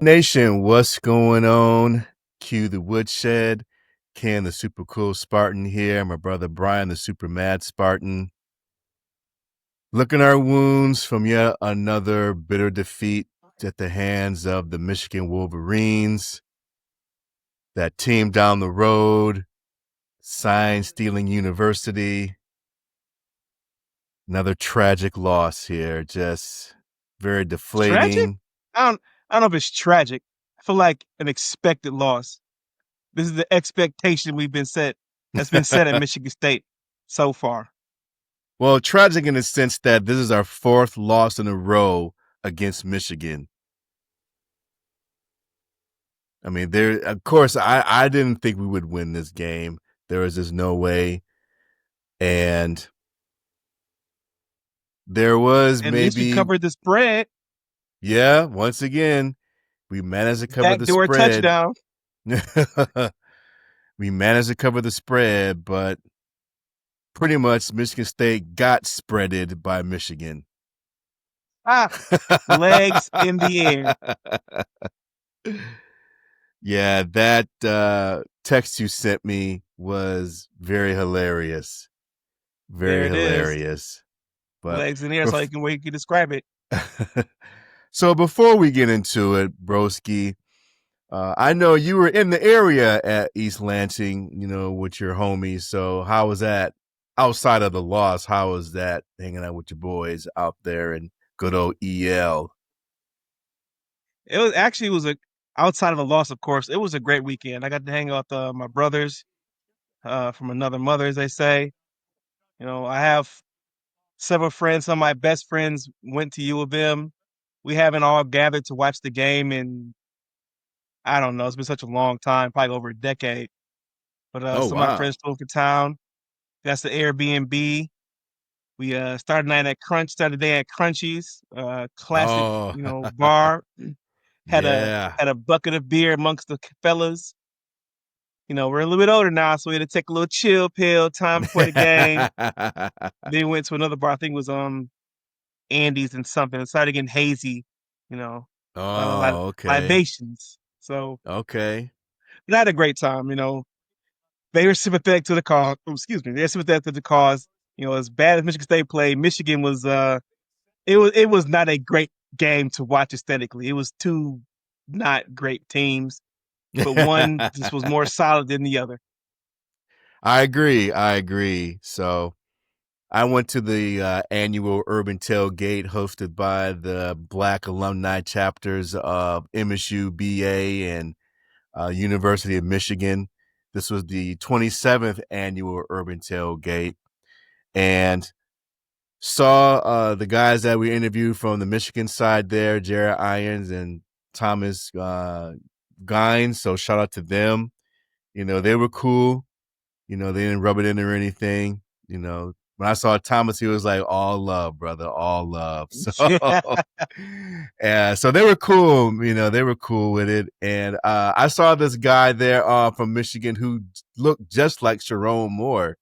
Nation, what's going on? Cue the woodshed. Ken, the super cool Spartan here. My brother Brian, the super mad Spartan. Licking our wounds from yet another bitter defeat at the hands of the Michigan Wolverines. That team down the road, sign-stealing university. Another tragic loss here. Just very Tragic? deflating. I don't know if it's tragic. I feel like an expected loss. This is the expectation that's been set at Michigan State so far. Well, tragic in the sense that this is our fourth loss in a row against Michigan. I mean, of course, I didn't think we would win this game. There was just no way. And there was At least we maybe, covered the spread. yeah, once again, we managed to cover the Backdoor spread. touchdown. We managed to cover the spread, but pretty much Michigan State got spreaded by Michigan. Legs in the air. Yeah, that text you sent me was very hilarious. Very There it is. hilarious. But Legs in the air. That's all you can describe it. So before we get into it, broski, I know you were in the area at East Lansing, with your homies. So how was that outside of the loss? How was that hanging out with your boys out there in good old EL? It was outside of the loss, of course. It was a great weekend. I got to hang out with my brothers from another mother, as they say. I have several friends. Some of my best friends went to U of M. We haven't all gathered to watch the game in, I don't know, it's been such a long time, probably over a decade. But Oh, some of my wow. friends drove to town. That's the Airbnb. We started the day at Crunchies, classic, Oh, bar. Had a yeah. had a bucket of beer amongst the fellas. We're a little bit older now, so we had to take a little chill pill time before the game. Then we went to another bar. I think it was Andy's and something. It started getting hazy, you know, Oh, okay. libations. So Okay. but I had a great time. They were sympathetic to the cause. Oh, excuse me, they're sympathetic to the cause. As bad as Michigan State played, Michigan was it was not a great game to watch aesthetically. It was two not great teams, but one just was more solid than the other. I agree. So I went to the annual Urban Tailgate hosted by the Black alumni chapters of MSU, BA, and University of Michigan. This was the 27th annual Urban Tailgate, and saw the guys that we interviewed from the Michigan side there, Jared Irons and Thomas Gines. So shout out to them. They were cool. They didn't rub it in or anything. When I saw Thomas, he was like, all love, brother, all love. So, yeah, so they were cool. They were cool with it. And I saw this guy there from Michigan who looked just like Sharon Moore.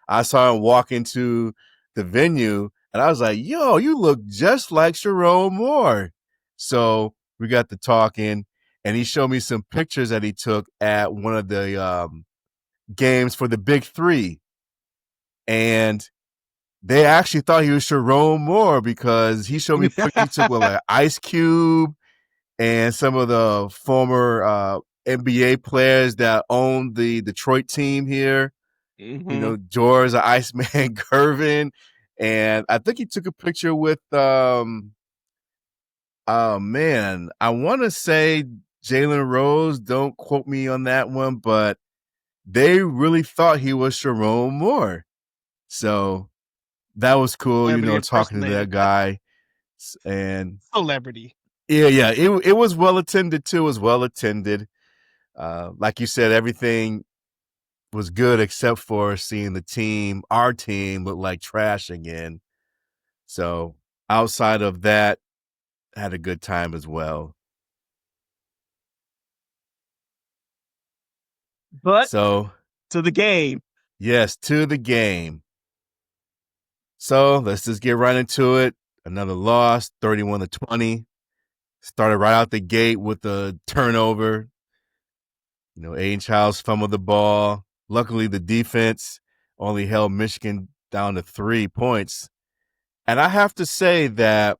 I saw him walk into the venue, and I was like, yo, you look just like Sharon Moore. So we got to talking, and he showed me some pictures that he took at one of the games for the Big Three. And they actually thought he was Sharon Moore because he showed me pictures he took with like Ice Cube and some of the former NBA players that own the Detroit team here. Mm-hmm. George the Iceman Gervin. And I think he took a picture with man, I want to say Jalen Rose. Don't quote me on that one, but they really thought he was Sharon Moore. So that was cool, Celebrity talking to impersonator. that guy. And Celebrity. yeah, it was well attended too. It was well attended. Like you said, everything was good except for seeing our team, look like trash again. So outside of that, had a good time as well. But So to the game. Yes, to the game. So let's just get right into it. Another loss, 31-20. Started right out the gate with a turnover. Aiden Childs fumbled the ball. Luckily, the defense only held Michigan down to 3 points. And I have to say that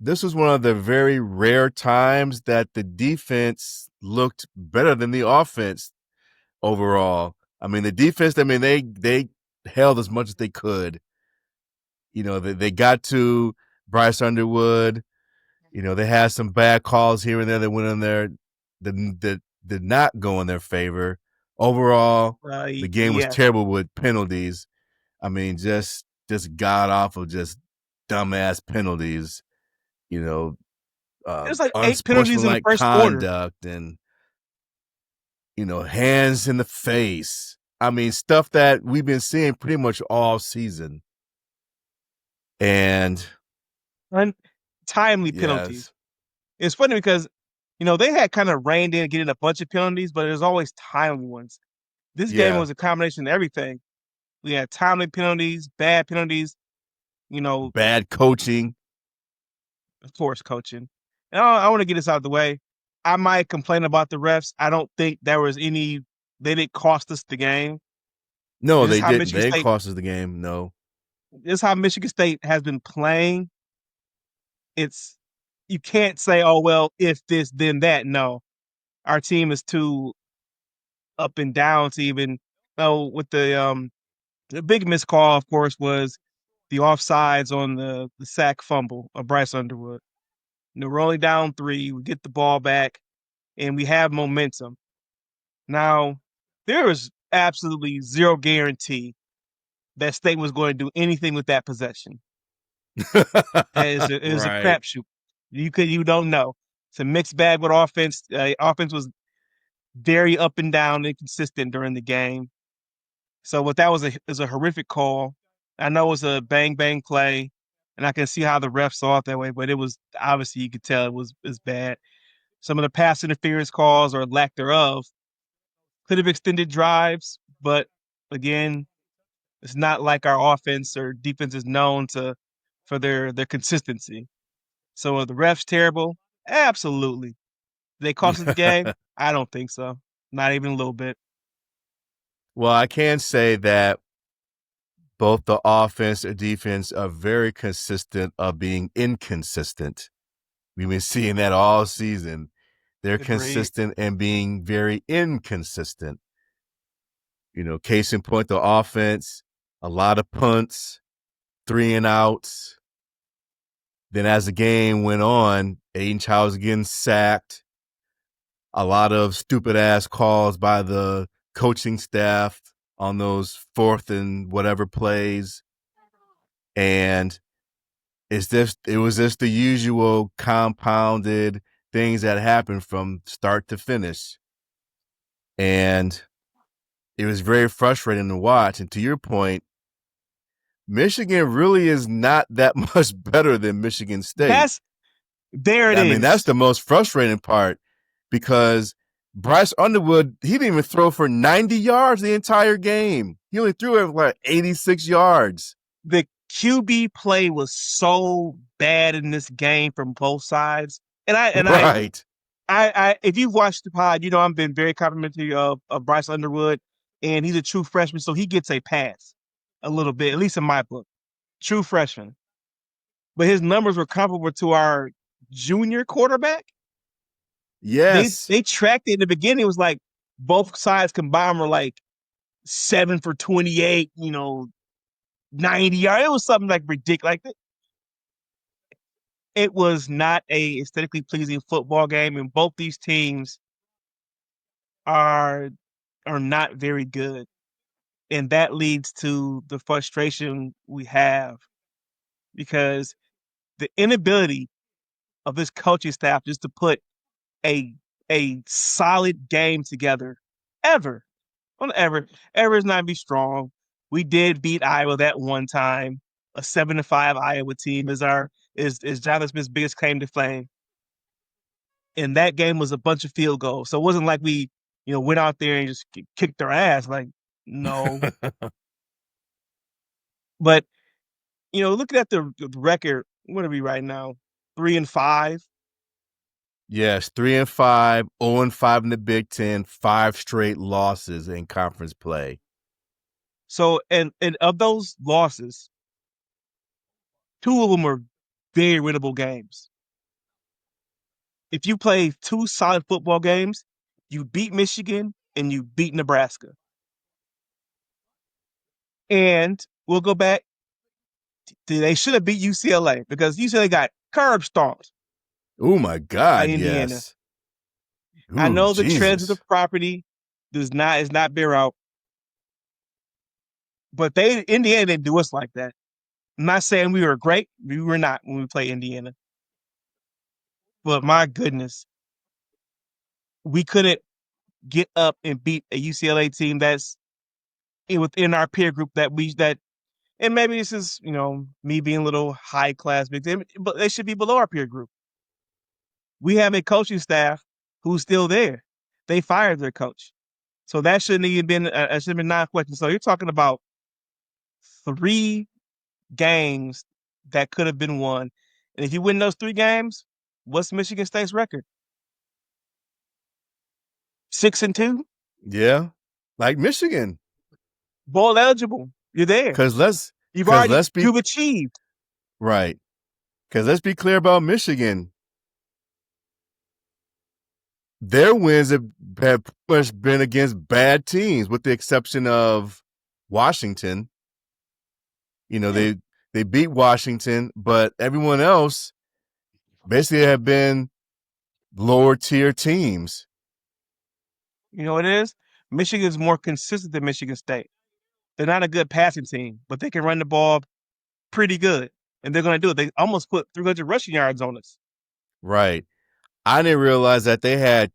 this was one of the very rare times that the defense looked better than the offense overall. I mean, the defense, they held as much as they could. They got to Bryce Underwood. They had some bad calls here and there that went in there that did not go in their favor. Overall, the game was Yes, terrible with penalties. I mean, just god awful, just dumbass penalties. You know, it was like 8 penalties in the unsportsmanlike first quarter. conduct and hands in the face. I mean, stuff that we've been seeing pretty much all season. And Untimely penalties. yes, It's funny because they had kind of reined in getting a bunch of penalties, but there's always timely ones. This game yeah, was a combination of everything. We had timely penalties, bad penalties, you know, bad coaching. of course, coaching. And I want to get this out of the way. I might complain about the refs. I don't think there was any. They didn't cost us the game. No, This is they how didn't. Michigan They didn't State. cost us the game. No. This is how Michigan State has been playing. It's you can't say, oh well, if this then that. No, our team is too up and down to even. Oh, with the big missed call, of course, was the offsides on the sack fumble of Bryce Underwood. We're only down 3. We get the ball back, and we have momentum. Now, there is absolutely zero guarantee that State was going to do anything with that possession. It was a Right. crapshoot. You don't know. It's a mixed bag with offense. Offense was very up and down, inconsistent during the game. So what that was is a horrific call. I know it was a bang bang play, and I can see how the ref saw it that way, but it was obviously you could tell it was bad. Some of the pass interference calls or lack thereof could have extended drives, but again, it's not like our offense or defense is known to for their consistency. So are the refs terrible? Absolutely. They cost us the game? I don't think so. Not even a little bit. Well, I can say that both the offense and defense are very consistent of being inconsistent. We've been seeing that all season. They're Agreed. consistent and being very inconsistent. Case in point, the offense, a lot of punts, 3-and-outs. Then as the game went on, Aiden Childs getting sacked. A lot of stupid ass calls by the coaching staff on those fourth and whatever plays. And it was just the usual compounded things that happen from start to finish. And it was very frustrating to watch. And to your point, Michigan really is not that much better than Michigan State. That's there it I mean, that's is. the most frustrating part because Bryce Underwood, he didn't even throw for 90 yards the entire game. He only threw it for like 86 yards. The QB play was so bad in this game from both sides. And Right. if you've watched the pod, I've been very complimentary of Bryce Underwood, and he's a true freshman, so he gets a pass a little bit, at least in my book. True freshman. But his numbers were comparable to our junior quarterback. They Yes. they tracked it in the beginning. It was like both sides combined were like 7 for 28, 90 yards. It was something like ridiculous. Like it was not a aesthetically pleasing football game, and both these teams are are not very good. And that leads to the frustration we have because the inability of this coaching staff just to put a a solid game together ever. Well, ever is not be strong. We did beat Iowa that one time. A 7-5 Iowa team is Jonathan Smith's biggest claim to fame. And that game was a bunch of field goals. So it wasn't like we, went out there and just kicked their ass. Like No, but looking at the record, what are we right now? 3-5. Yes, 3-5, 0-5 in the Big Ten, 5 straight losses in conference play. So, and of those losses, two of them were very winnable games. If you play two solid football games, you beat Michigan and you beat Nebraska. And we'll go back. They should have beat UCLA because UCLA got curb stomped Oh my by God, Indiana. yes. I Ooh, know the transitive Jesus. property is not bear out, but Indiana didn't do us like that. I'm not saying we were great. We were not when we played Indiana. But my goodness, we couldn't get up and beat a UCLA team that's within our peer group and maybe this is me being a little high class big team, but they should be below our peer group. We have a coaching staff who's still there. They fired their coach, so that shouldn't even been should have been non-question. So you're talking about three games that could have been won, and if you win those three games, what's Michigan State's record? 6-2, Yeah. Like Michigan. bowl eligible. You're there. Cause let's You've cause already let's be you've achieved. right. Cause let's be clear about Michigan. Their wins have pretty much been against bad teams, with the exception of Washington. You know, Yeah, they beat Washington, but everyone else basically have been lower tier teams. you know what it is. Michigan's more consistent than Michigan State. They're not a good passing team, but they can run the ball pretty good, and they're going to do it. They almost put 300 rushing yards on us. Right. I didn't realize that they had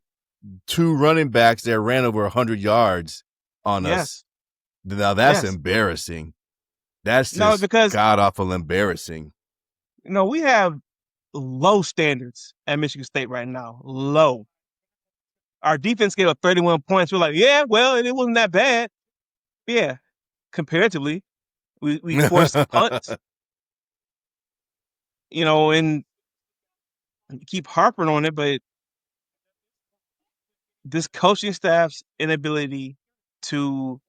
two running backs that ran over 100 yards on us. Yes, Now that's yes. embarrassing. That's No, just because god awful embarrassing. we have low standards at Michigan State right now. Low. Our defense gave up 31 points. We're like, yeah, well, it wasn't that bad. Yeah, comparatively, we forced punts. And keep harping on it, but this coaching staff's inability to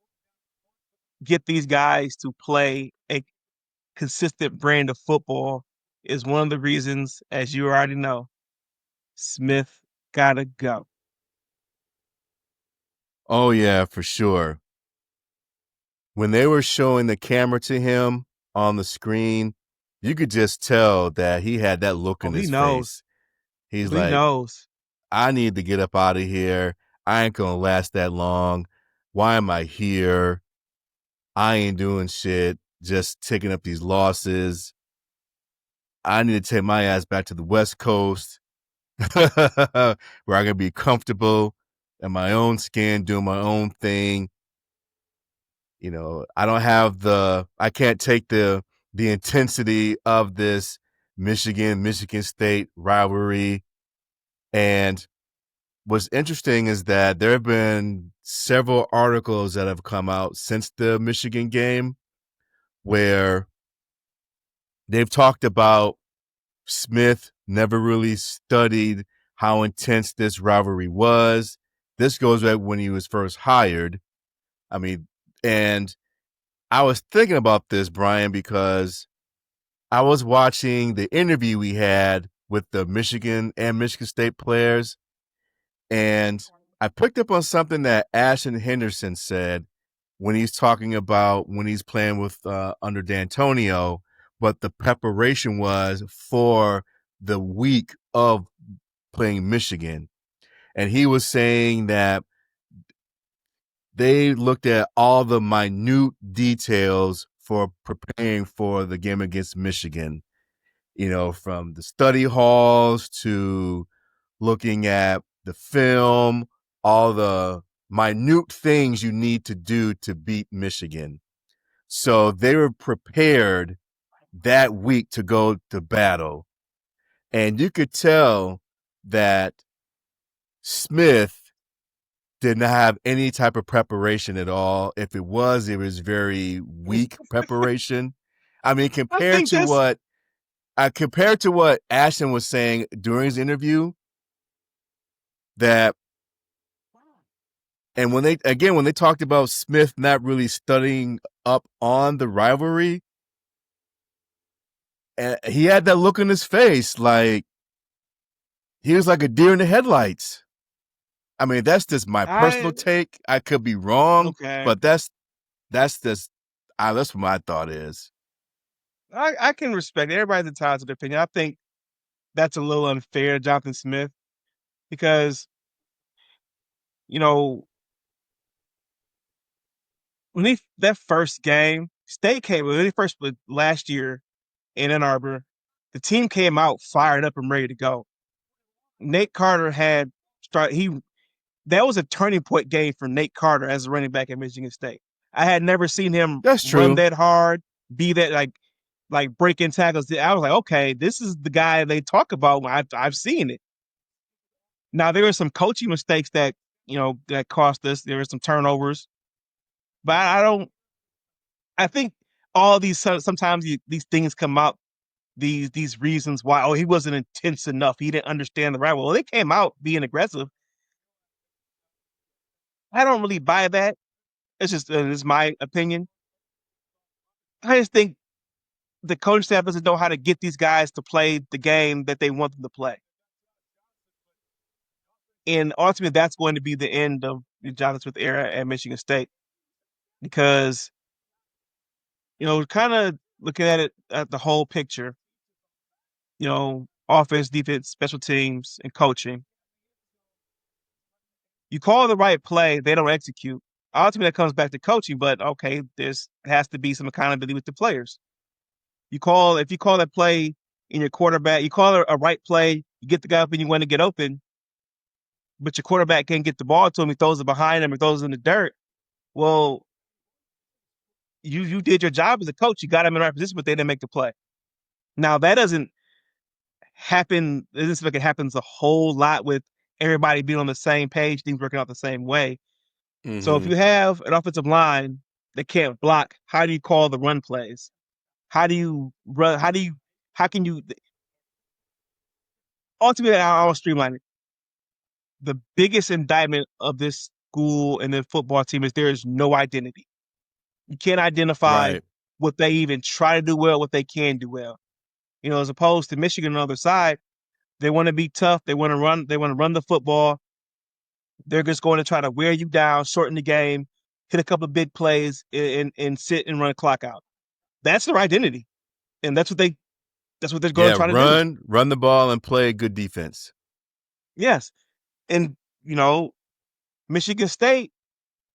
get these guys to play a consistent brand of football is one of the reasons, as you already know, Smith gotta go. Oh yeah, for sure. When they were showing the camera to him on the screen, you could just tell that he had that look Oh, in he his knows. face. He's He like, knows. I need to get up out of here. I ain't gonna last that long. Why am I here? I ain't doing shit. Just taking up these losses. I need to take my ass back to the West Coast where I can be comfortable in my own skin, doing my own thing. You know, I can't take the intensity of this Michigan State rivalry. And what's interesting is that there have been several articles that have come out since the Michigan game where they've talked about Smith never really studied how intense this rivalry was. This goes back when he was first hired. I mean, and I was thinking about this, Brian, because I was watching the interview we had with the Michigan and Michigan State players, and I picked up on something that Ashton Henderson said when he's talking about when he's playing with under D'Antonio, what the preparation was for the week of playing Michigan. And he was saying that they looked at all the minute details for preparing for the game against Michigan, you know, from the study halls to looking at the film, all the minute things you need to do to beat Michigan. So they were prepared that week to go to battle. And you could tell that Smith did not have any type of preparation at all. If it was very weak preparation. I mean, I think that's compared to what Ashton was saying during his interview, that and when they talked about Smith not really studying up on the rivalry, and he had that look on his face like he was like a deer in the headlights. I mean, that's just my I personal take. I could be wrong, okay. but that's just that's what my thought is. I can respect it. Everybody's entitled to their opinion. I think that's a little unfair to Jonathan Smith because, you know, when he that first game, State came when they first played last year in Ann Arbor, the team came out fired up and ready to go. Nate Carter had start he that was a turning point game for Nate Carter as a running back at Michigan State. I had never seen him That's run true. that hard, be that like breaking tackles. I was like, okay, this is the guy they talk about. I've seen it. Now there were some coaching mistakes that that cost us. There were some turnovers, but I don't. I think all these sometimes these things come out. These reasons why he wasn't intense enough. He didn't understand the rival. Well, they came out being aggressive. I don't really buy that. It's my opinion. I just think the coaching staff doesn't know how to get these guys to play the game that they want them to play. And ultimately, that's going to be the end of the Jonathan Smith era at Michigan State because, kind of looking at it at the whole picture, offense, defense, special teams, and coaching. You call the right play, they don't execute. Ultimately, that comes back to coaching, but okay, there's has to be some accountability with the players. If you call that play in your quarterback, you call it a right play, you get the guy up and you want to get open, but your quarterback can't get the ball to him, he throws it behind him, or throws it in the dirt. Well, you did your job as a coach, you got him in the right position, but they didn't make the play. Now that doesn't happen. It doesn't like it happens a whole lot with everybody being on the same page, things working out the same way. So if Mm-hmm. you have an offensive line that can't block, how do you call the run plays? How do you run? How can you ultimately? I'll streamline it. The biggest indictment of this school and the football team is there is no identity. You can't identify Right. what they even try to do well, what they can do well. As opposed to Michigan on the other side, they want to be tough. They want to run. They want to run the football. They're just going to try to wear you down, shorten the game, hit a couple of big plays, and sit and run a clock out. That's their identity, and that's what they're going to Yeah, try to do. run the ball and play good defense. Yes, and you know, Michigan State,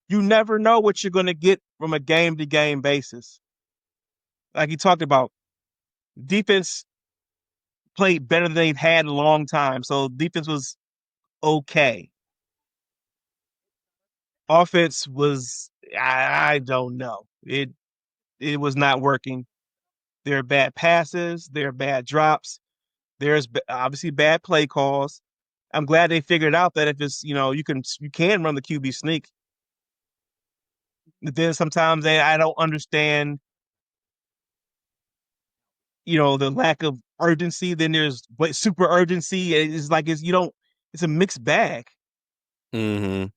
you never know what you're going to get from a game to game basis. Like you talked about, defense played better than they've had in a long time, so defense was okay. Offense was I don't know. It was not working. There are bad passes. There are bad drops. There's obviously bad play calls. I'm glad they figured out that if it's you can run the QB sneak. But then sometimes I don't understand the lack of urgency. Then there's super urgency. It's like it's you don't. It's a mixed bag. Mm-hmm.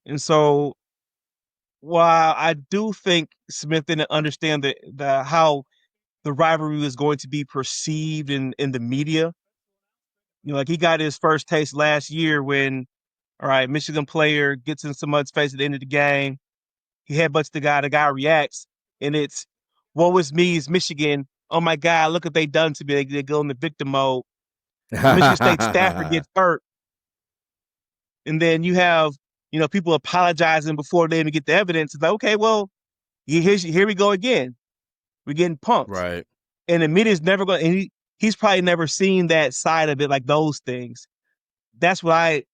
And so while I do think Smith didn't understand the how the rivalry was going to be perceived in the media, like he got his first taste last year when, all right, Michigan player gets in someone's face at the end of the game. He headbutts the guy reacts, and it's, woe is me, is Michigan. Oh my God, look what they done to me. They go in the victim mode. The Michigan State staffer gets hurt. And then you have, people apologizing before they even get the evidence. It's like, okay, well, here we go again. We're getting punked. Right. And the media's never going, and he's probably never seen that side of it, like those things. That's what I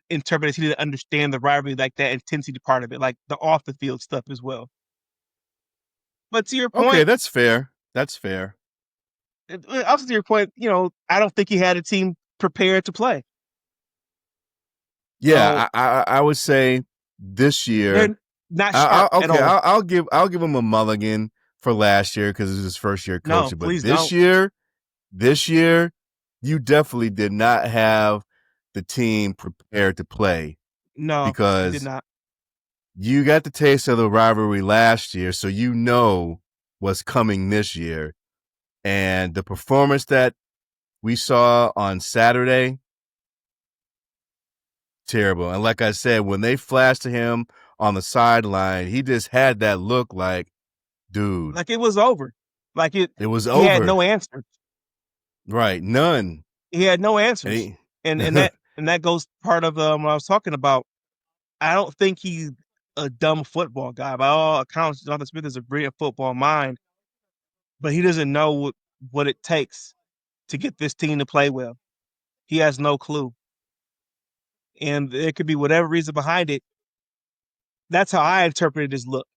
interpret as he didn't understand the rivalry, like that intensity part of it, like the off the field stuff as well. But to your Okay, point, that's fair. That's fair. also to your point, I don't think he had a team prepared to play. Yeah, So I would say this year. they're not sharp at Okay, all. I'll give him a mulligan for last year because it was his first year No, coaching. But please don't. this year, you definitely did not have the team prepared to play No, you did because not. you got the taste of the rivalry last year, so you know what's coming this year. And the performance that we saw on Saturday, terrible. And like I said, when they flashed to him on the sideline, he just had that look like, dude, Like it was over. Like it it was he had over. no answers. Right. None. He had no And answers. he, And that goes part of what I was talking about. I don't think he's a dumb football guy. By all accounts, Jonathan Smith is a brilliant football mind, but he doesn't know what it takes to get this team to play well. He has no clue. And there could be whatever reason behind it. That's how I interpreted his look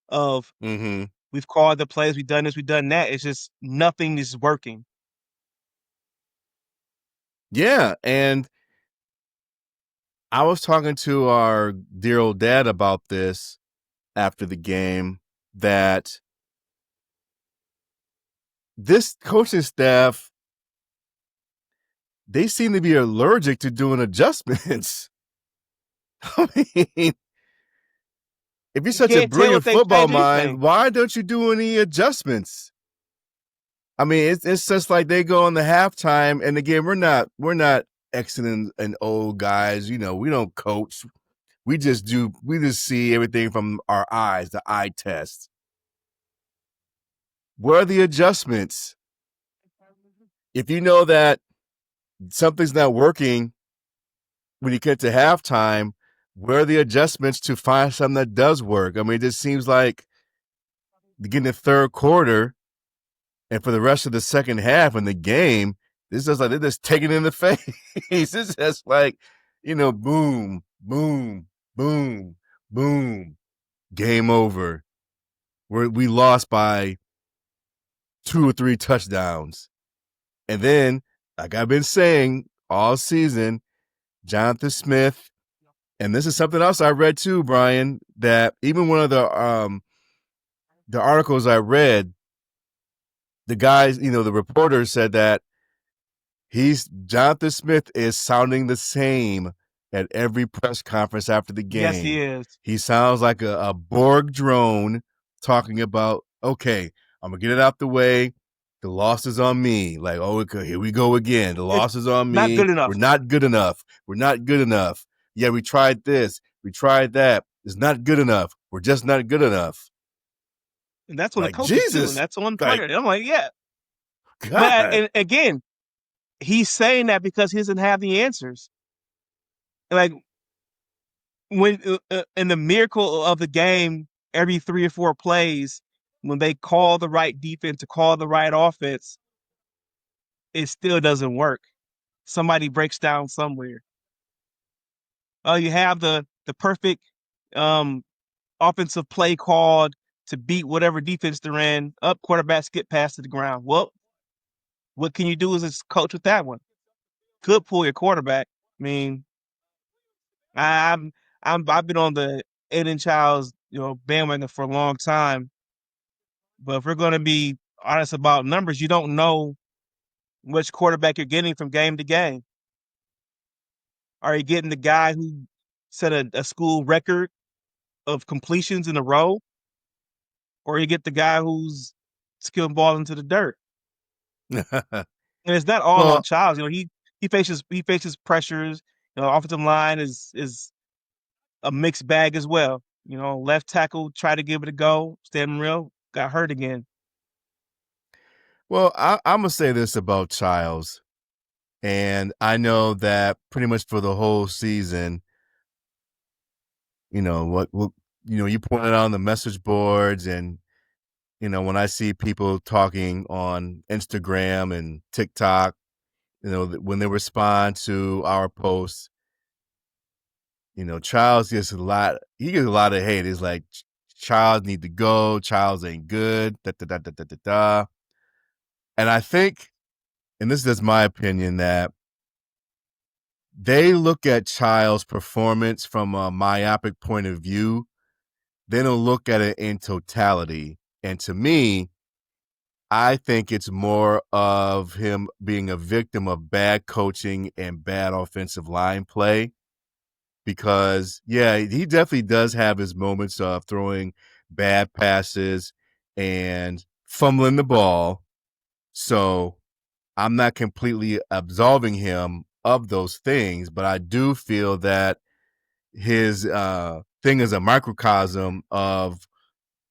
of mm-hmm. we've called the plays, we've done this, we've done that. It's just nothing is working. Yeah. And I was talking to our dear old dad about this after the game that this coaching staff, they seem to be allergic to doing adjustments. I mean, if you're You such a can't tell if brilliant they've football changed mind, anything. why don't you do any adjustments? I mean, it's just like they go in the halftime, and again, we're not excellent and old guys. You know, we don't coach. We just see everything from our eyes, the eye test. Where are the adjustments? If you know that something's not working when you get to halftime, where are the adjustments to find something that does work? I mean, it just seems like getting the third quarter and for the rest of the second half in the game, it's just like they're just taking it in the face. It's just like, boom, boom, boom, boom, game over. We lost by 2 or 3 touchdowns. And then, like I've been saying all season, Jonathan Smith, and this is something else I read too, Brian, that even one of the articles I read, the guys, the reporter said that Jonathan Smith is sounding the same at every press conference after the Yes, he game. is. He sounds like a Borg drone talking about, okay, I'm gonna get it out the way. The loss is on me. Like, oh, okay, here we go again. The It's loss is on not me. good We're enough. not good enough. We're not good enough. Yeah, we tried this. We tried that. It's not good enough. We're just not good enough. And that's on the Like, coaches too. And Jesus. that's on player. Like, And I'm like, yeah. But God. and again, he's saying that because he doesn't have the answers. Like when in the miracle of the game, every 3 or 4 plays, when they call the right defense to call the right offense, it still doesn't work. Somebody breaks down somewhere. You have the perfect um, offensive play called to beat whatever defense they're in. Up quarterback skip pass to the ground. Well, what can you do as a coach with that one? Could pull your quarterback. I mean, I'm I've been on the Aiden Childs bandwagon for a long time, but if we're going to be honest about numbers, you don't know which quarterback you're getting from game to game. Are you getting the guy who set a school record of completions in a row, or you get the guy who's skilling ball into the dirt? And it's not all on Well, Childs. He faces pressures. Offensive line is a mixed bag as well. Left tackle tried to give it a go. Stan Real got hurt again. I'm gonna say this about Childs, and I know that pretty much for the whole season, what you pointed out on the message boards, and when I see people talking on Instagram and TikTok, when they respond to our posts, Childs gets a lot. He gets a lot of hate. It's like Childs need to go. Childs ain't good. Da da da da da da da. And I think, and this is just my opinion, that they look at Child's performance from a myopic point of view. They don't look at it in totality. And to me, I think it's more of him being a victim of bad coaching and bad offensive line play. Because, yeah, he definitely does have his moments of throwing bad passes and fumbling the ball. So I'm not completely absolving him of those things, but I do feel that his thing is a microcosm of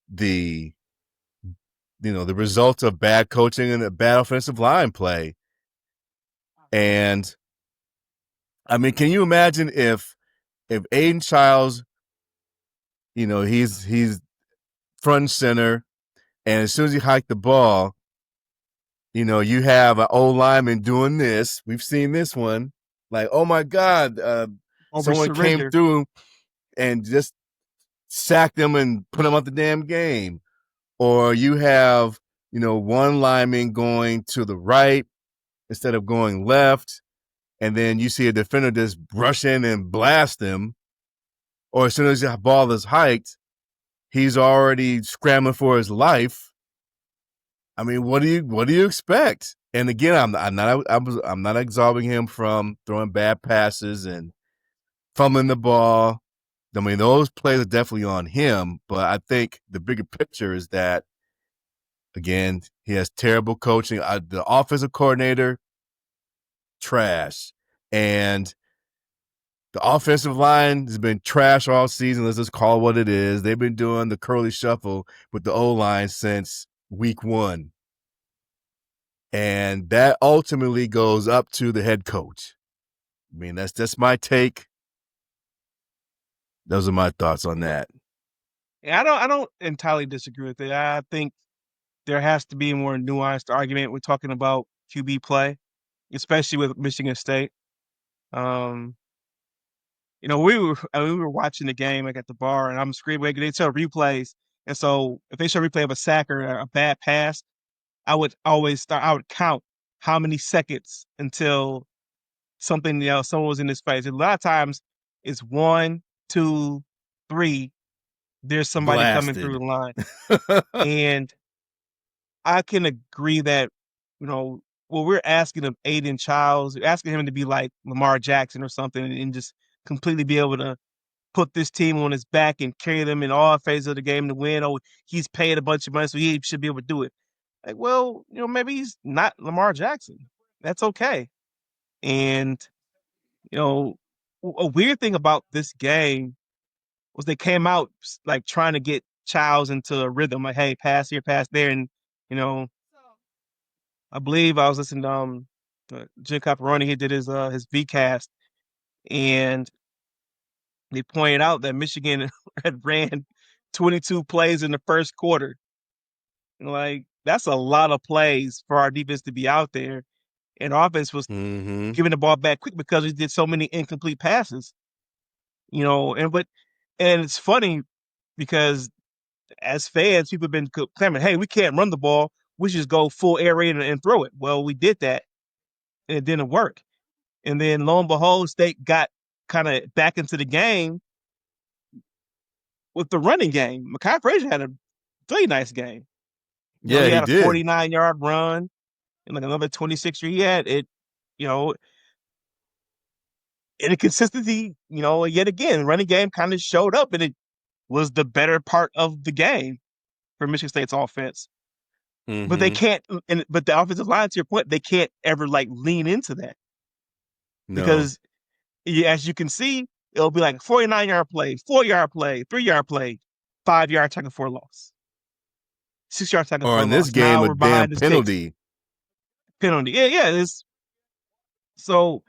the the results of bad coaching and a bad offensive line play. And I mean, can you imagine if Aiden Childs, he's front and center, and as soon as he hiked the ball, you have an old lineman doing this. We've seen this one. Like, oh my God, over someone came surrender. through and just sacked him and put him out the damn game. Or you have, one lineman going to the right instead of going left, and then you see a defender just rush in and blast him. Or as soon as the ball is hiked, he's already scrambling for his life. I mean, what do you expect? And again, I'm not absolving him from throwing bad passes and fumbling the ball. I mean, those plays are definitely on him, but I think the bigger picture is that again, he has terrible coaching. The offensive coordinator, trash, and the offensive line has been trash all season. Let's just call it what it is. They've been doing the curly shuffle with the O line since week one. And that ultimately goes up to the head coach. I mean, that's my take. Those are my thoughts on that. And I don't entirely disagree with it. I think there has to be a more nuanced argument. We're talking about QB play, especially with Michigan State. Um, we were watching the game like at the bar, and I'm screaming. They show replays, and so if they show a replay of a sack or a bad pass, I would always start. I would count how many seconds until something someone was in this face. A lot of times it's one, two, three. There's somebody coming through Blasted. the line, and I can agree that you know well we're asking of Aiden Childs, we're asking him to be like Lamar Jackson or something, and just completely be able to put this team on his back and carry them in all phases of the game to win. Oh, he's paid a bunch of money, so he should be able to do it. Like, well, maybe he's not Lamar Jackson. That's okay. And you know, a weird thing about this game was they came out like trying to get Childs into a rhythm, like, hey, pass here, pass there, and you know, I believe I was listening to Jim Caparoni. He did his VCast, and they pointed out that Michigan had ran 22 plays in the first quarter. Like, that's a lot of plays for our defense to be out there. And offense was Mm-hmm. giving the ball back quick because we did so many incomplete passes. And it's funny because as fans, people have been clamoring, hey, we can't run the ball. We should just go full air raid and throw it. Well, we did that and it didn't work. And then lo and behold, State got kind of back into the game with the running game. Mekhi Frazier had a really nice game. Yeah, He he had a did. 49-yard run and like another 26. He had it, you know, and the consistency, yet again, running game kind of showed up and it was the better part of the game for Michigan State's offense. But they Mm-hmm. can't, but the offensive line, to your point, they can't ever like lean into that No. because as you can see, it'll be like 49-yard play, 4-yard play, 3-yard play, 5-yard tackle for a loss, 6-yard tackle Or for a in this loss. game, Now a we're damn behind the sticks. penalty. Penalty. Yeah, yeah. So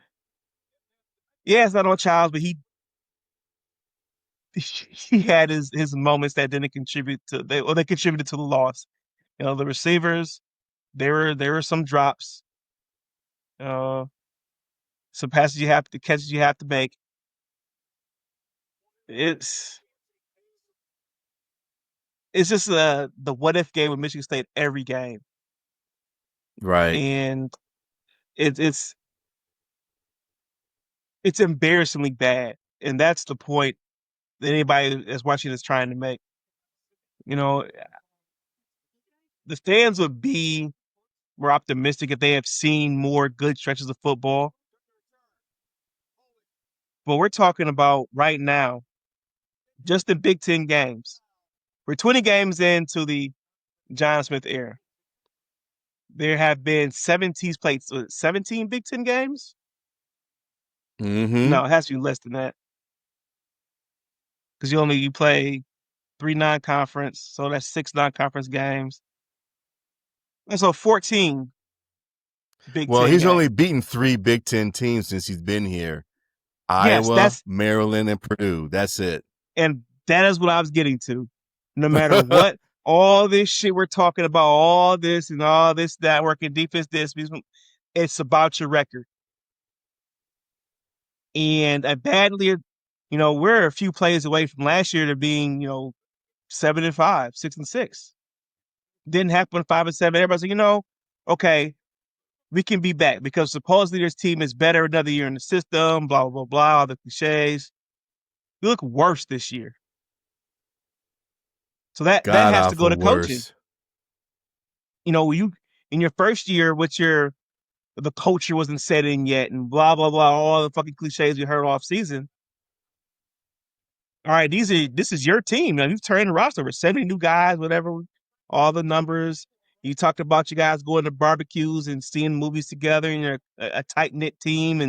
yeah, it's not on Childs, but he had his moments that didn't contribute to they contributed to the loss. The receivers, there were some drops, uh, some passes you have to catches you have to make. It's it's just the what if game with Michigan State every game, Right. and it's It's embarrassingly bad, and that's the point that anybody that's watching is trying to make. You know, the fans would be more optimistic if they have seen more good stretches of football. But we're talking about right now, just the Big Ten games. We're 20 games into the John Smith era. There have been 17 played, 17 Big Ten games? Mm-hmm. No, it has to be less than that because you play three non-conference, so that's six non-conference games, and so 14 Big Well, Ten he's only games. beaten 3 Big Ten teams since he's been here: Yes, Iowa, that's Maryland, and Purdue. That's it. and that is what I was getting to. No matter what, all this shit we're talking about, all this and all this, that working defense, it's about your record. And I badly, we're a few plays away from last year to being, 7-5, 6-6. Didn't happen 5-7. Everybody's like, okay, we can be back because supposedly this team is better another year in the system, blah, blah, blah, all the cliches. We look worse this year. So that God has to go awful to coaching. worse. You in your first year with the culture wasn't set in yet and blah blah blah, all the fucking cliches we heard off season. All right, this is your team. Now you've turned the roster over 70 new guys, whatever, all the numbers. You talked about you guys going to barbecues and seeing movies together, and you're a tight knit team,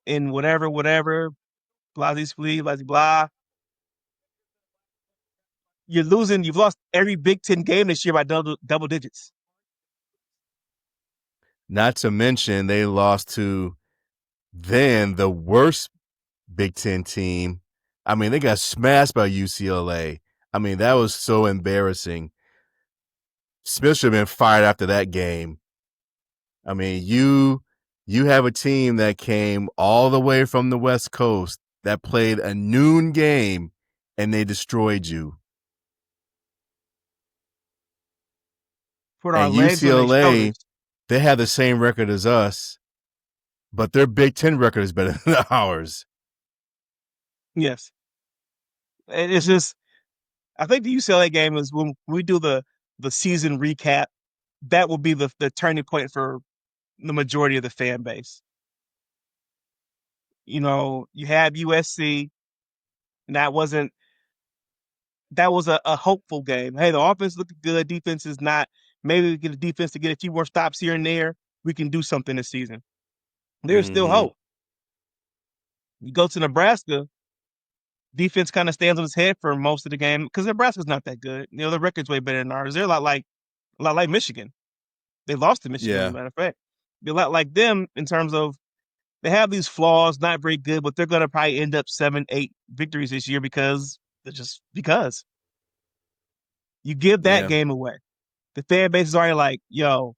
and whatever, blah blah blah. You're losing. You've lost every Big Ten game this year by double digits. Not to mention they lost to then the worst Big Ten team. I mean, they got smashed by UCLA. I mean, that was so embarrassing. Smith should have been fired after that game. I mean, you have a team that came all the way from the West Coast that played a noon game and they destroyed you. Put our And legs on their UCLA, shoulders. they have the same record as us, but their Big Ten record is better than ours. Yes, and it's just. I think the UCLA game is when we do the season recap. That will be the turning point for the majority of the fan base. You have USC, and that was a hopeful game. Hey, the offense looked good, defense is not. Maybe we get a defense to get a few more stops here and there. We can do something this season. There's still Mm-hmm. hope. You go to Nebraska, defense kind of stands on its head for most of the game because Nebraska's not that good. The record's way better than ours. They're a lot like Michigan. They lost to Michigan, as a Yeah. matter of fact. They're a lot like them in terms of they have these flaws, not very good, but they're going to probably end up 7, 8 victories this year because you give that Yeah. game away. The fan base is already like, yo,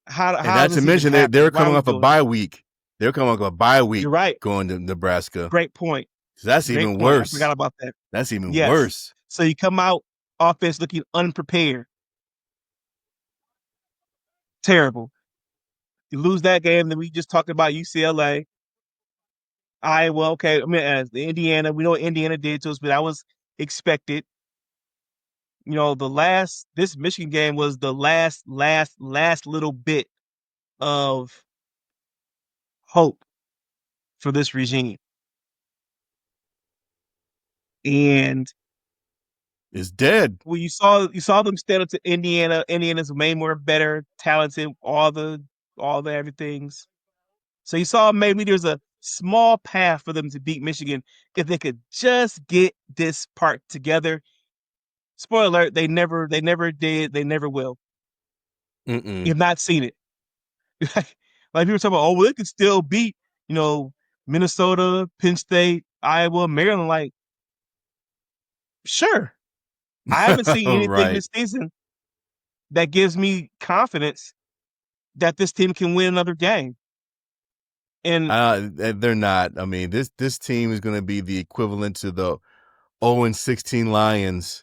And how not is to this even mention they happening? were Why are coming we off a doing bye this? week. They were coming off a bye week You're right. going to Nebraska. Great point. So that's Great even point. I forgot worse. about that. That's even Yes. worse. So you come out offense looking unprepared. Terrible. You lose that game, then we just talked about UCLA. Iowa, okay. I mean, as the Indiana, we know what Indiana did to us, but that was expected. This Michigan game was the last little bit of hope for this regime. And It's dead. when you saw them stand up to Indiana, Indiana's way more better, talented, all the everythings. So you saw maybe there's a small path for them to beat Michigan if they could just get this part together. Spoiler alert, they never did, they never will. Mm-mm. You've not seen it. Like people talking about, oh, well, they could still beat, you know, Minnesota, Penn State, Iowa, Maryland. Like, sure. I haven't seen anything Right. this season that gives me confidence that this team can win another game. And They're not. I mean, this team is going to be the equivalent to the 0-16 Lions.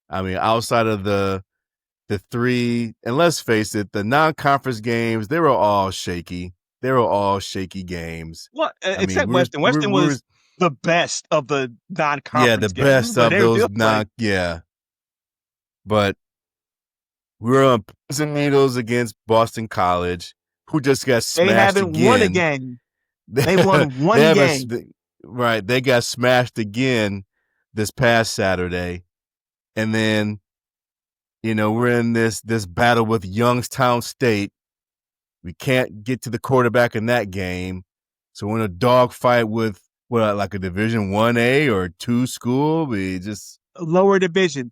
I mean, outside of the three, and let's face it, the non-conference games, they were all shaky. they were all shaky games. Well, I mean, except Western. Western we were was the best of the yeah, the non-conference games, best but of those it was like non yeah, but we were on pins and needles against Boston College, who just got they smashed haven't won a again. game. They they won one have a game. right. They got smashed again this past Saturday, and then we're in this battle with Youngstown State. We can't get to the quarterback in that game, so we're in a dogfight with what, like a Division 1A or 2 school. We just Lower division,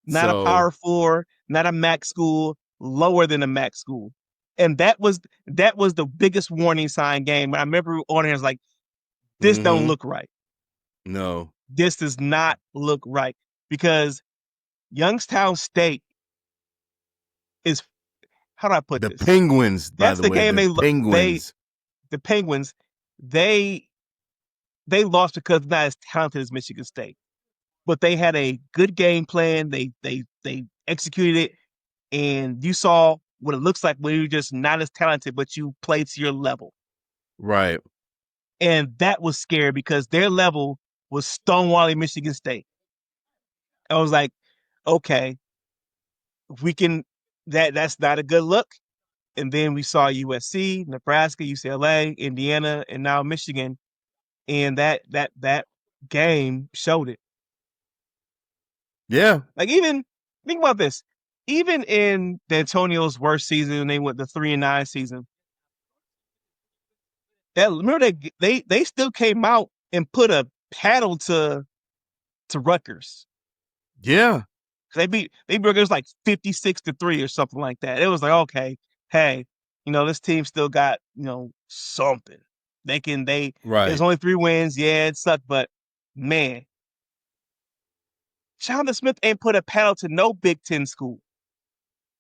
not a so Power Four, not a MAC school, lower than a MAC school, and that was the biggest warning sign game. I remember on here was like, this don't mm-hmm. look right. No, This does not look right because Youngstown State is, how do I put the this? Penguins. By That's the the way, game the they Penguins. the Penguins, they they lost because they're not as talented as Michigan State. But they had a good game plan. They executed it, and you saw what it looks like when you're just not as talented, but you play to your level. Right. And that was scary because their level was stonewalling Michigan State. I was like, okay, we can, that's not a good look. And then we saw USC, Nebraska, UCLA, Indiana, and now Michigan. And that game showed it. Yeah. Like, even think about this. Even in D'Antonio's worst season, they went the 3-9 season. That, remember, they still came out and put a paddle to Rutgers. Yeah. They beat Rutgers like 56-3 or something like that. It was like, okay, hey, this team still got something. There's Right. only 3 wins. Yeah, it sucked, but man, Jonathan Smith ain't put a paddle to no Big Ten school.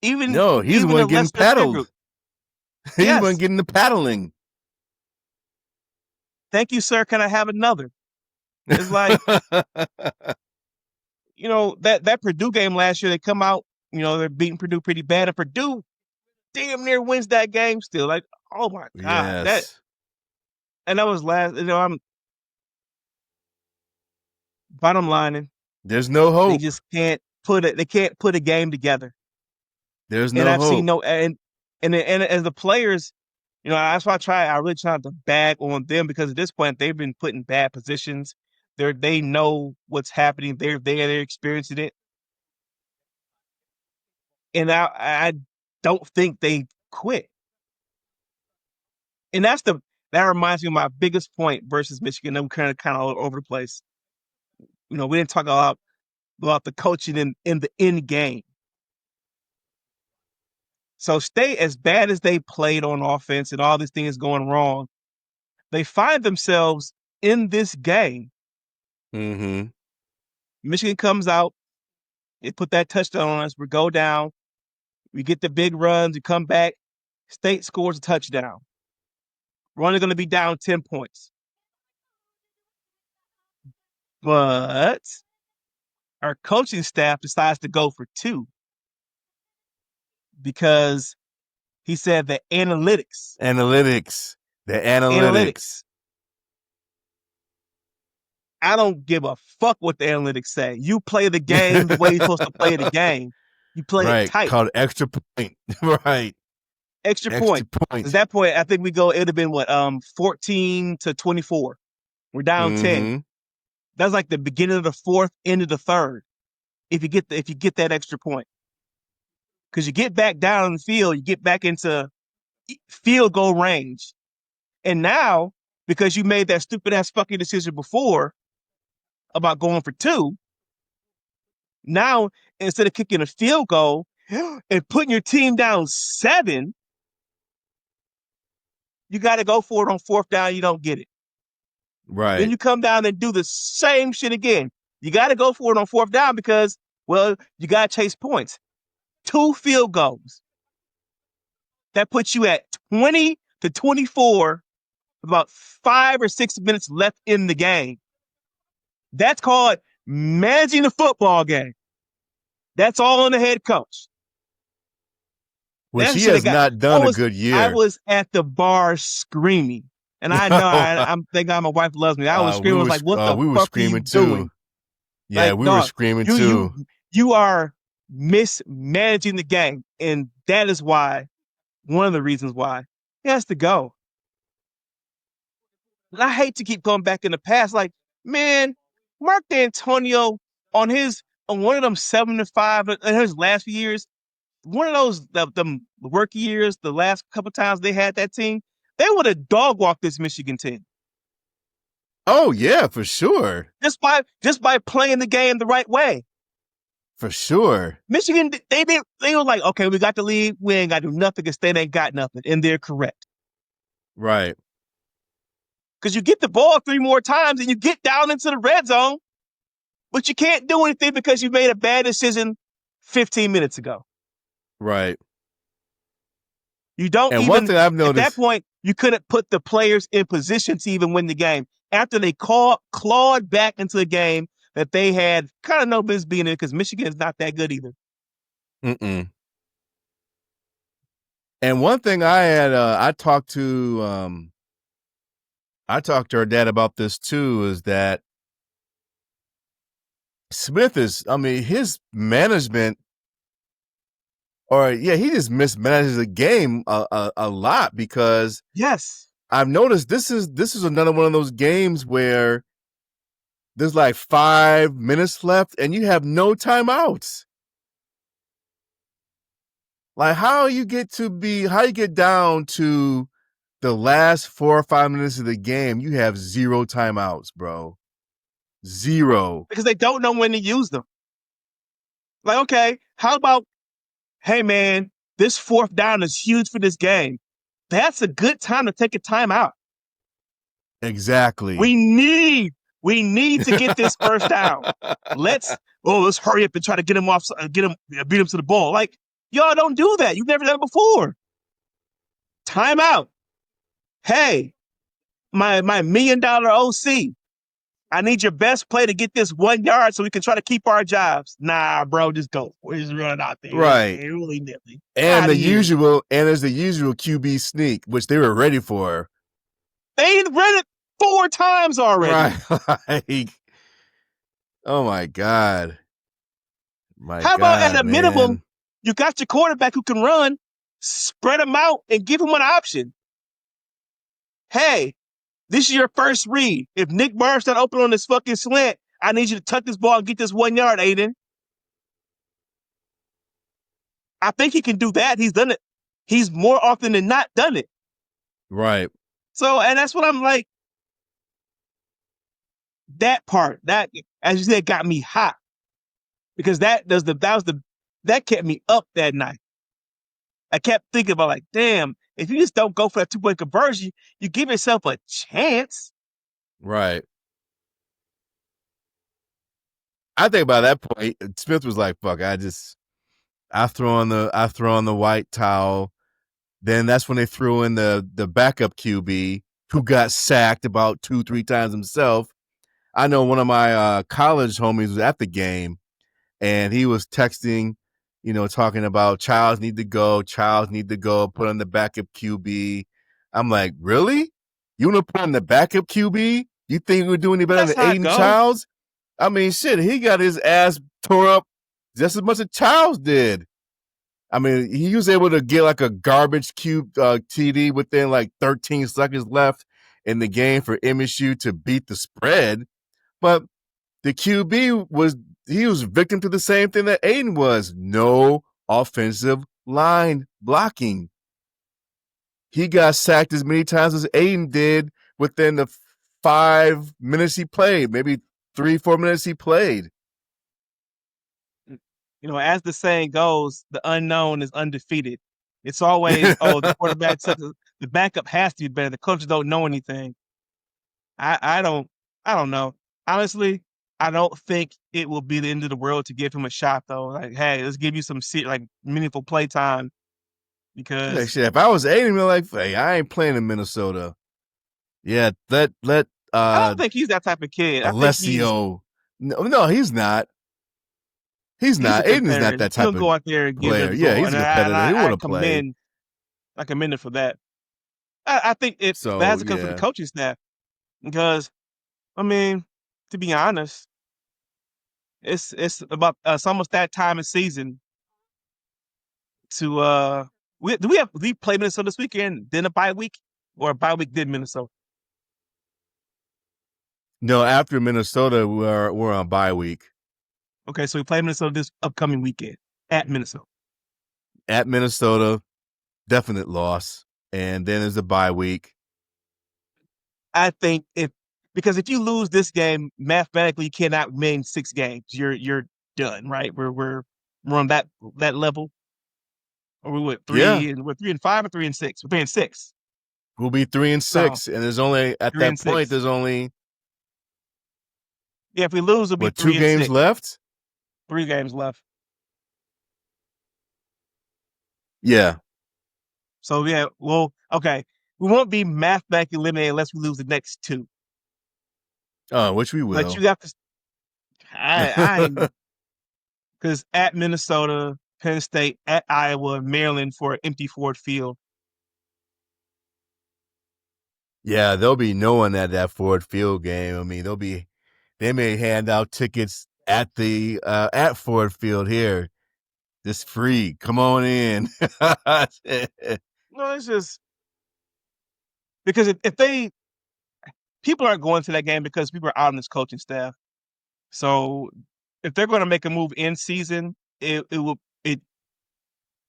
Even No, he's the even one the getting lesser peer paddled. group. He's the one Yes. getting the paddling. Thank you, sir. Can I have another? It's like, that Purdue game last year, they come out, they're beating Purdue pretty bad, and Purdue damn near wins that game still. Like, oh my God. Yes. And that was last, I'm bottom lining. There's no They hope. just they can't put a game together. There's And no I've seen hope. no, and as the players, that's why I really try not to bag on them, because at this point they've been put in bad positions. They know what's happening. They're experiencing it. And I don't think they quit. And that reminds me of my biggest point versus Michigan. I'm kind of all over the place. We didn't talk about the coaching in the end game. So State, as bad as they played on offense and all these things going wrong, they find themselves in this game. Mm-hmm. Michigan comes out, they put that touchdown on us. We go down, we get the big runs, we come back. State scores a touchdown. We're only going to be down 10 points. But our coaching staff decides to go for two because he said the analytics, Analytics. The analytics. analytics. I don't give a fuck what the analytics say. You play the game the way you're supposed to play the game. You play it Right. tight. Called extra point. Right. Extra Extra point. At point. that point, I think it would have been what, 14-24. We're down 10. Mm-hmm. That's like the beginning of the fourth, end of the third. If you get that extra point. Because you get back down in the field, you get back into field goal range. And now, because you made that stupid ass fucking decision before about going for two, now instead of kicking a field goal and putting your team down 7, you got to go for it on fourth down. You don't get it. Then Right. you come down and do the same shit again. You got to go for it on fourth down because, well, you got to chase points. 2 field goals. That puts you at 20-24, about 5 or 6 minutes left in the game. That's called managing the football game. That's all on the head coach. which That he should have has got. not I done a was good I year. was at the bar screaming, and I know I'm thank God my wife loves me. I was screaming. I was like, "What the We were fuck are you screaming too. doing? Yeah, Like, we were dog, screaming you you too. you are mismanaging the game, and that is why one of the reasons why he has to go. And I hate to keep going back in the past. Like, man, Mark D'Antonio on one of them 7-5 in his last few years, one of those the rookie years, the last couple times they had that team, they would have dog walked this Michigan team Oh yeah, for sure, just by playing the game the right way. for sure. Michigan, they were like, okay, we got the lead, we ain't got to do nothing because they ain't got nothing, and they're correct Right, because you get the ball three more times and you get down into the red zone, but you can't do anything because you made a bad decision 15 minutes ago. right. You don't And one even, thing I've at that noticed, point, you couldn't put the players in position to even win the game. After they clawed back into the game that they had kind of no business being in because Michigan is not that good either. mm-mm. And one thing I had, I talked to her dad about this too, is that Smith is, I mean, his management, or yeah, he just mismanages the game a lot because Yes, I've noticed this is another one of those games where there's like 5 minutes left and you have no timeouts. Like how you get down to the last 4 or 5 minutes of the game, you have zero timeouts, bro. Zero. because they don't know when to use them. Like, okay, how about, hey, man, this fourth down is huge for this game. That's a good time to take a timeout. Exactly. We need we need to get this first down. Let's hurry up and try to get him off, get him, beat him to the ball. Like, y'all don't do that. You've never done it before. Timeout. Hey, my $1 million OC. I need your best play to get this 1 yard so we can try to keep our jobs. Nah, bro, just go. We're just running out there. Right. Really nippy. And Out the of here. usual, and there's the usual QB sneak, which they were ready for. They read it 4 times already. Right. Like, oh my God. My How about at God, a minimum, man. you got your quarterback who can run, spread them out and give him an option. Hey, this is your first read. If Nick Barnes not open on this fucking slant, I need you to tuck this ball and get this 1 yard, Aiden. I think he can do that. He's done it. He's more often than not done it. Right. So, and that's what I'm like. That part, that as you said, got me hot because that kept me up that night. I kept thinking about like, damn, if you just don't go for that 2 point conversion, you give yourself a chance. Right. I think by that point, Smith was like, fuck, I throw on the white towel. Then that's when they threw in the backup QB who got sacked about 2-3 times himself. I know one of my college homies was at the game and he was texting, talking about Childs need to go, put on the backup QB. I'm like, really? You want to put on the backup QB? You think we would do any better That's than how I Aiden go. Childs? I mean, shit, he got his ass tore up just as much as Childs did. I mean, he was able to get like a garbage cube TD within like 13 seconds left in the game for MSU to beat the spread. But the QB was victim to the same thing that Aiden was. No offensive line blocking. He got sacked as many times as Aiden did within the 5 minutes he played, maybe 3-4 minutes he played. As the saying goes, the unknown is undefeated. It's always, oh, the backup has to be better. The coaches don't know anything. I don't I don't know. Honestly, I don't think it will be the end of the world to give him a shot though. Like, hey, let's give you some like meaningful play time Like because shit, if I was Aiden, I'd be like, hey, I ain't playing in Minnesota. Yeah, let I don't think he's that type of kid. I think he's Alessio. No, he's not. he's a Aiden's not competitor. that He'll type of go out there and give it player. his Yeah, all, he's and a competitor. He want to play. I commend him for that. I think that has So to come from the yeah. coaching staff because I mean, to be honest, it's almost that time of season to we play Minnesota this weekend, then a bye week, or a bye week did Minnesota. No, after Minnesota, we're on bye week Okay, so we play Minnesota this upcoming weekend at Minnesota. at Minnesota. Definite loss, and then there's a bye week. I think if you lose this game, mathematically you cannot win 6 games. You're done, right? We're on that level. Or we went Yeah, we're 3-5 or 3-6. We're 3-6. we'll be three and So six, and there's only at three that and point six. there's only Yeah, if we lose, it'll be what, two three and games six. left. 3 games left. Yeah. So yeah, well, okay. We won't be mathematically eliminated unless we lose the next 2. Oh, which we But will. you have to I because at Minnesota, Penn State, at Iowa, Maryland for an empty Ford Field. Yeah, there'll be no one at that Ford Field game. I mean, they may hand out tickets at the at Ford Field here, just free. Come on in. No, it's just because if they people aren't going to that game because people are out on this coaching staff. So if they're going to make a move in season, it will it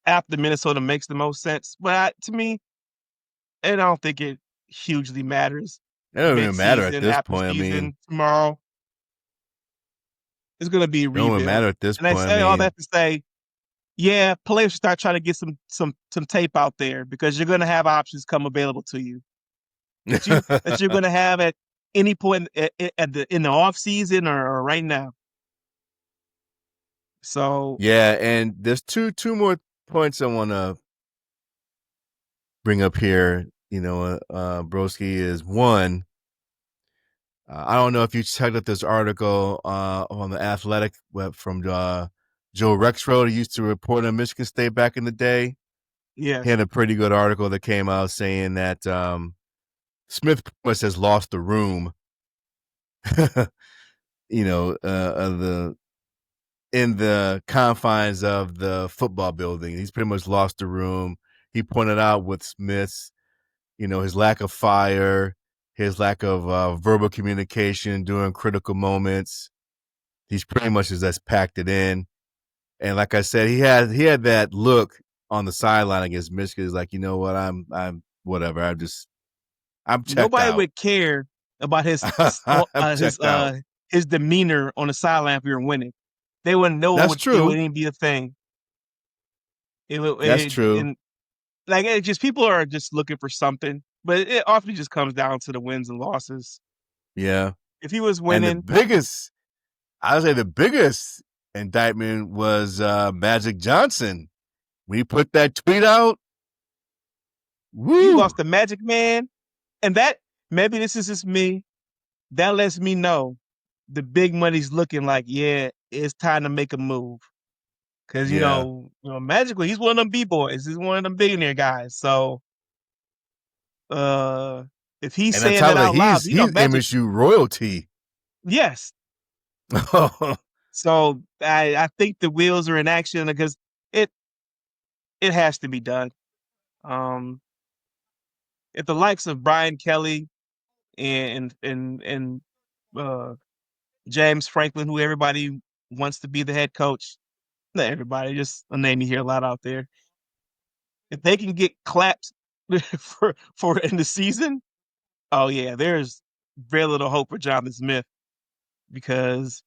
after Minnesota makes the most sense. But to me, and I don't think it hugely matters. It don't even matter at Mid-season, this after point. I mean, season, tomorrow is going to be a it don't even rebuild. matter at this And I point. I say all mean, that to say, yeah, players should start trying to get some tape out there because you're going to have options come available to you that you're going to have at any point in the off season or right now. So yeah, and there's two more points I want to bring up here. Broski is one. I don't know if you checked out this article on the Athletic web from Joe Rexroad. He used to report on Michigan State back in the day. He yes, had a pretty good article that came out saying that Smith has lost the room. Of the in the confines of the football building. He's pretty much lost the room. He pointed out with Smith's, his lack of fire, his lack of verbal communication during critical moments. He's pretty much just packed it in. And like I said, he had that look on the sideline against Michigan. He's like, you know what, I'm whatever. I'm checked nobody out. would care about I'm checked out. his demeanor on the sideline if we were winning. They wouldn't know That's it true. wouldn't even be a thing. That's true. And like it just people are just looking for something, but it often just comes down to the wins and losses. Yeah. If he was And winning, I would say the biggest indictment was Magic Johnson. When he put that tweet out, you woo. lost the Magic Man, and that maybe this is just me. That lets me know the big money's looking like, yeah, it's time to make a move. Cause Yeah. magically he's one of them b-boys. He's one of them billionaire guys. So uh if he's And on saying top that of that, out loud, he's Magic, MSU royalty. yes. So I think the wheels are in action because it it has to be done. Um if the likes of Brian Kelly and uh James Franklin, who everybody wants to be the head coach, not everybody, just a name you hear a lot out there. If they can get clapped for in the season, oh yeah, there's very little hope for Jonathan Smith because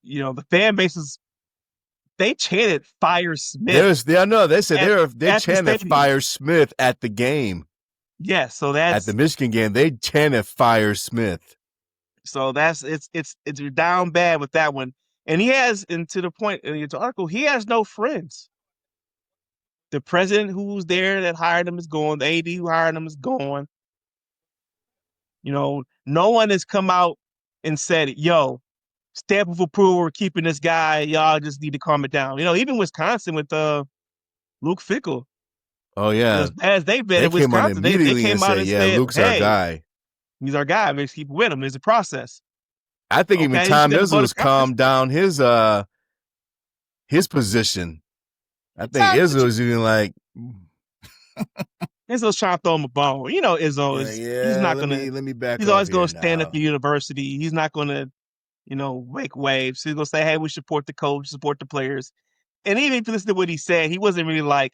the fan bases they chanted "Fire Smith" I know they said at they the chanted stadium. Fire Smith at the game. Yeah, At the Michigan game, they chanted Fire Smith. that's it's down bad with that one. And he has, and to the point in the article, he has no friends. The president who's there that hired him is gone. The AD who hired him is gone. No one has come out and said, "Yo, stamp of approval. We're keeping this guy. Y'all just need to calm it down. Even Wisconsin with Luke Fickle. Oh As yeah, bad as they've been they in came on Wisconsin, they immediately and came out said, and "Yeah, said, Luke's our "Hey, guy." he's our guy. Let's keep with him. There's a process." I think even Okay, you Tom got the vote Izzo's of confidence. calmed down his position. I think Tom, Izzo is even like, Izzo's trying to throw him a bone. Izzo yeah, is he's yeah. not Let gonna. me back He's off always here gonna stand at now. the university. He's not gonna, wake waves. He's gonna say, "Hey, we support the coach, support the players." And even if you listen to what he said, he wasn't really like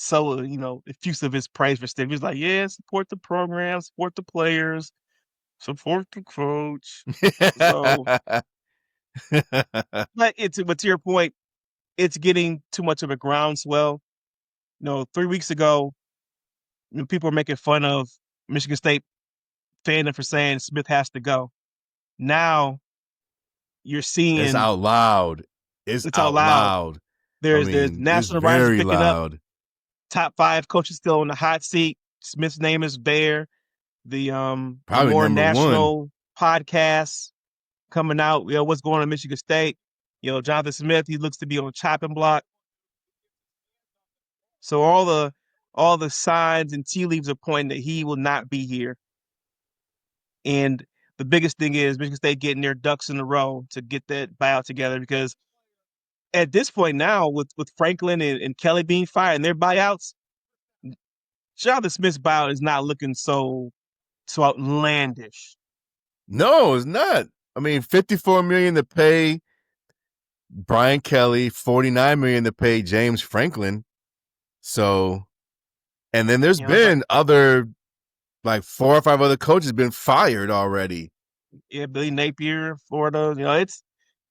so, effusive his praise for Steve. He was like, "Yeah, support the program, support the players, support the coach." So, but to your point, it's getting too much of a groundswell. 3 weeks ago, people were making fun of Michigan State fandom for saying Smith has to go. Now you're It's seeing out loud. It's it's out out loud. loud. I There's mean, it's national writers very picking up loud. top five coaches still on the hot seat. Smith's name is there. The Probably more number one. national podcasts coming out. What's going on in Michigan State? Jonathan Smith, he looks to be on the chopping block. So all the signs and tea leaves are pointing that he will not be here. And the biggest thing is Michigan State getting their ducks in a row to get that buyout together because at this point now, with Franklin and Kelly being fired and their buyouts, Jonathan Smith's buyout is not looking so outlandish. No, it's not. I mean, 54 million to pay Brian Kelly, 49 million to pay James Franklin. So, and then there's It's like, been other like 4 or 5 other coaches been fired already. yeah, Billy Napier, Florida.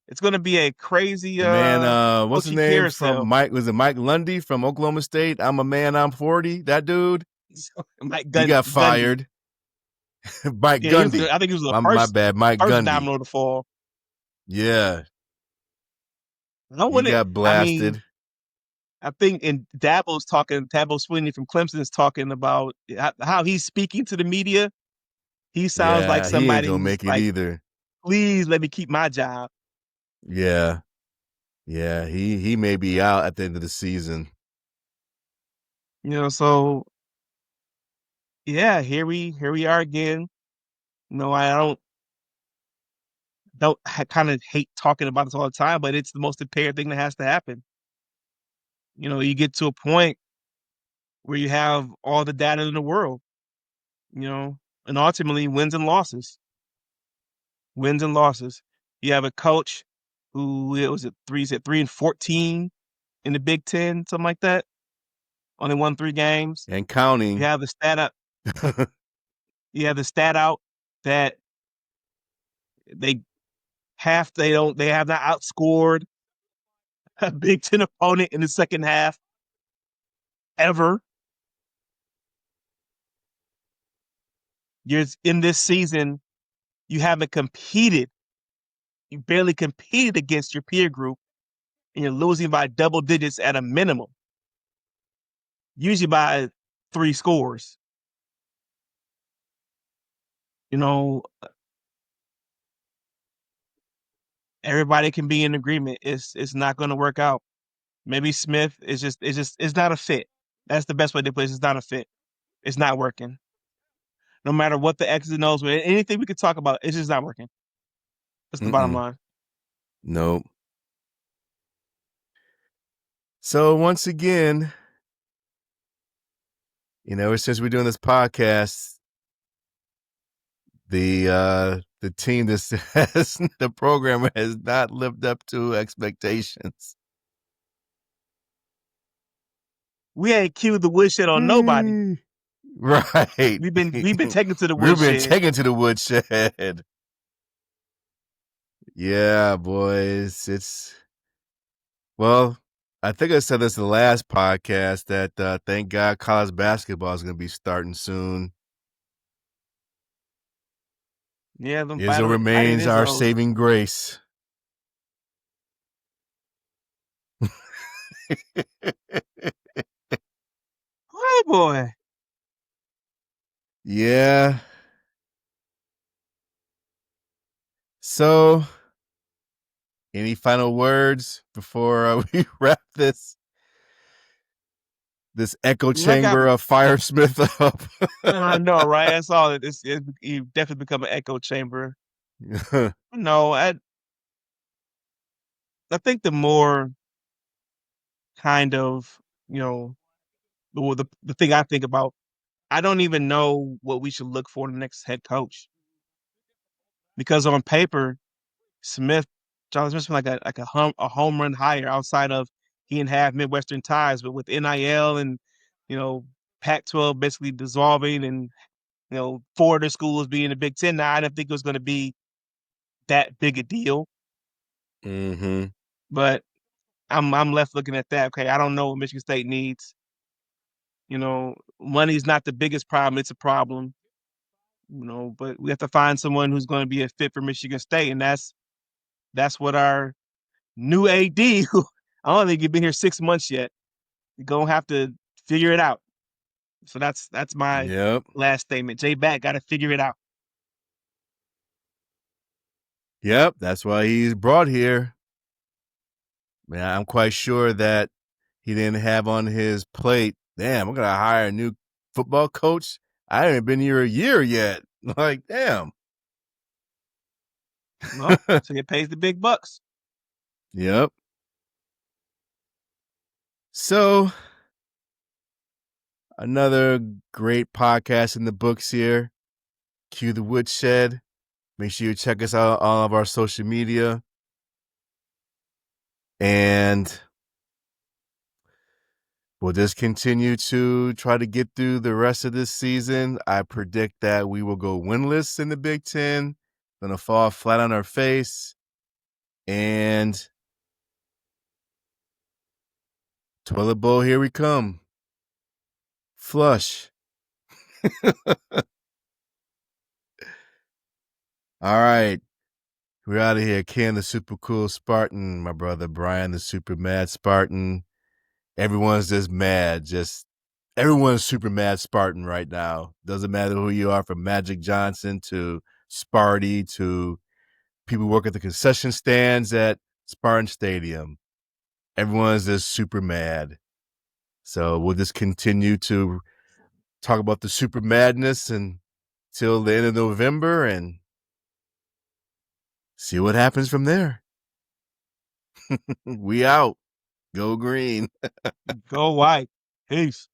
It's going to be a crazy The man, what's his coaching name from carousel. Mike? Was it Mike Lundy from Oklahoma State? I'm a man. I'm 40. That dude, Mike he got Gundy. fired. Mike Yeah, Gundy. I think he was the My first bad, Mike first Gundy. domino to fall. Yeah, I he wouldn't. got I mean, blasted. I think and Dabo Swinney from Clemson is talking about how he's speaking to the media. He sounds like Yeah, he ain't somebody gonna who's make it like, either. please let me keep my job. Yeah, yeah, he may be out at the end of the season. So yeah, here we are again. I don't I kind of hate talking about this all the time, but it's the most imperative thing that has to happen. You get to a point where you have all the data in the world, you know, and ultimately wins and losses. You have a coach who it was at 3-14 in the Big Ten, something like that. Only won 3 games. And You counting. have the stat up. You have the stat out that they they have not outscored a Big Ten opponent in the second half ever. You're in this season. You haven't competed. You barely competed against your peer group, and you're losing by double digits at a minimum, usually by 3 scores. You know, everybody can be in agreement. It's not going to work out. Maybe Smith is just it's not a fit. That's the best way to put it. It's not a fit. It's not working. No matter what the X's and O's, with anything we could talk about, it's just not working. That's the bottom Mm-mm. line. Nope. So once again, ever since we're doing this podcast, the team that has the program has not lived up to expectations. We ain't cued the woodshed on nobody. Right. We've been taken to the We've been woodshed. taken to the woodshed. Yeah, boys. It's well, I think I said this in the last podcast that thank God college basketball is going to be starting soon. Yeah, them Izzo fighting remains our Izzo's. saving grace. Oh boy. Yeah. So Any final words before we wrap this echo I got. chamber of Firesmith up? I know, right? That's all. You definitely become an echo chamber. No, I think the more kind of you know the thing I think about. I don't even know what we should look for in the next head coach because on paper, Smith, Jonathan Smith's been like a home run hire outside of he didn't have Midwestern ties, but with NIL and Pac-12 basically dissolving and four of the schools being the Big Ten now, I didn't think it was going to be that big a deal. Mm-hmm. But I'm left looking at that. Okay, I don't know what Michigan State needs. Money's not the biggest problem; it's a problem. But we have to find someone who's going to be a fit for Michigan State, and that's what our new AD, who I don't think he's been here 6 months yet, you're gonna have to figure it out. So that's my Yep. last statement. Jay Back got to figure it out. Yep. That's why he's brought here. Man, I'm quite sure that he didn't have on his plate, damn, I'm going to hire a new football coach. I haven't been here a year yet. Like, damn. Well, so he pays the big bucks. Yep. So, another great podcast in the books here. Cue the Woodshed. Make sure you check us out on all of our social media. And we'll just continue to try to get through the rest of this season. I predict that we will go winless in the Big Ten. Gonna fall flat on our face. And toilet bowl, here we come. Flush. All right. We're out of here. Ken, the super cool Spartan. My brother Brian, the super mad Spartan. Everyone's just mad. Everyone's super mad Spartan right now. Doesn't matter who you are, from Magic Johnson to Sparty to people who work at the concession stands at Spartan Stadium. Everyone's just super mad. So we'll just continue to talk about the super madness until the end of November and see what happens from there. We out. Go green. Go White. Peace.